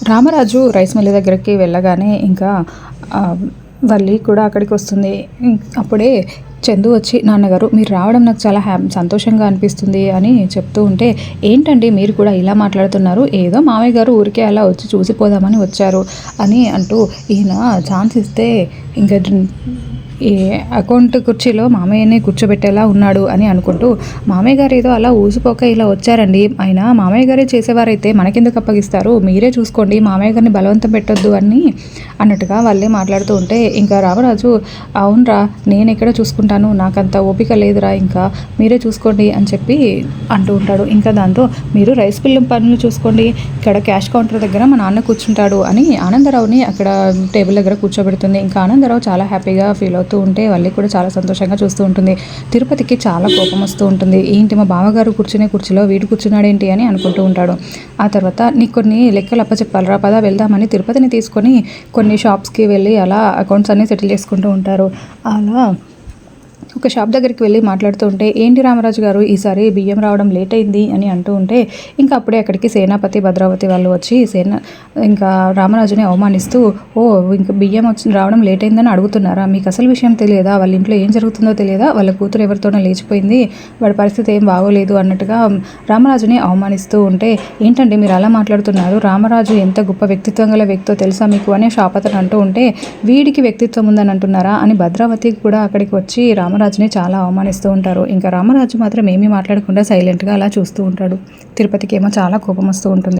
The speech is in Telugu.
రామరాజు రైస్ మిల్ దగ్గరికి వెళ్ళగానే ఇంకా వల్లి కూడా అక్కడికి వస్తుంది. అప్పుడే చందు వచ్చి, నాన్నగారు మీరు రావడం నాకు చాలా సంతోషంగా అనిపిస్తుంది అని చెప్తూ ఉంటే, ఏంటండి మీరు కూడా ఇలా మాట్లాడుతున్నారు, ఏదో మామయ్య గారు ఊరికే అలా వచ్చి చూసిపోదామని వచ్చారు అని అంటూ, ఈయన ఛాన్స్ ఇస్తే ఇంకా ఈ అకౌంట్ కుర్చీలో మామయ్యనే కూర్చోబెట్టేలా ఉన్నాడు అని అనుకుంటూ, మామయ్య గారు ఏదో అలా ఊసిపోక ఇలా వచ్చారండి, ఆయన మామయ్య గారే చేసేవారైతే మనకెందుకు అప్పగిస్తారు, మీరే చూసుకోండి, మామయ్య గారిని బలవంతం పెట్టొద్దు అని అన్నట్టుగా వాళ్ళే మాట్లాడుతూ ఉంటే, ఇంకా రామరాజు అవునరా నేను ఎక్కడ చూసుకుంటాను, నాకంత ఓపిక లేదురా, ఇంకా మీరే చూసుకోండి అని చెప్పి అంటూ ఉంటాడు. ఇంకా దాంతో మీరు రైస్ పిల్లం పనులు చూసుకోండి, ఇక్కడ క్యాష్ కౌంటర్ దగ్గర మా నాన్న కూర్చుంటాడు అని ఆనందరావుని అక్కడ టేబుల్ దగ్గర కూర్చోబెడుతుంది. ఇంకా ఆనందరావు చాలా హ్యాపీగా ఫీల్ అవుతూ ఉంటే వల్లి కూడా చాలా సంతోషంగా చూస్తూ ఉంటుంది. తిరుపతికి చాలా కోపం వస్తూ ఉంటుంది. ఏంటి మా బావగారు కూర్చునే కుర్చీలో వీడు కూర్చున్నాడేంటి అని అనుకుంటూ ఉంటాడు. ఆ తర్వాత నీకు కొన్ని లెక్కలు అప్పచెప్పాలరా, పద వెళ్దామని తిరుపతిని తీసుకొని కొన్ని షాప్స్కి వెళ్ళి అలా అకౌంట్స్ అన్నీ సెటిల్ చేసుకుంటూ ఉంటారు. అలా ఒక షాప్ దగ్గరికి వెళ్ళి మాట్లాడుతూ ఉంటే, ఏంటి రామరాజు గారు ఈసారి బియ్యం రావడం లేట్ అయింది అని అంటూ ఉంటే, ఇంకా అప్పుడే అక్కడికి సేనాపతి భద్రావతి వాళ్ళు వచ్చి ఇంకా రామరాజుని అవమానిస్తూ, ఓ ఇంకా బియ్యం రావడం లేట్ అయిందని అడుగుతున్నారా, మీకు అసలు విషయం తెలియదా, వాళ్ళ ఇంట్లో ఏం జరుగుతుందో తెలియదా, వాళ్ళ కూతురు ఎవరితోనో లేచిపోయింది, వాడి పరిస్థితి ఏం బాగోలేదు అన్నట్టుగా రామరాజుని అవమానిస్తూ ఉంటే, ఏంటండి మీరు అలా మాట్లాడుతున్నారు, రామరాజు ఎంత గొప్ప వ్యక్తిత్వం గల వ్యక్తో తెలుసా మీకు అని షాప్ అతను అంటూ ఉంటే, వీడికి వ్యక్తిత్వం ఉందని అంటున్నారా అని భద్రావతి కూడా అక్కడికి వచ్చి రామరాజుని చాలా అవమానిస్తూ ఉంటారు. ఇంకా రామరాజు మాత్రం ఏమీ మాట్లాడకుండా సైలెంట్గా అలా చూస్తూ ఉంటాడు. తిరుపతికి ఏమో చాలా కోపం వస్తూ ఉంటుంది.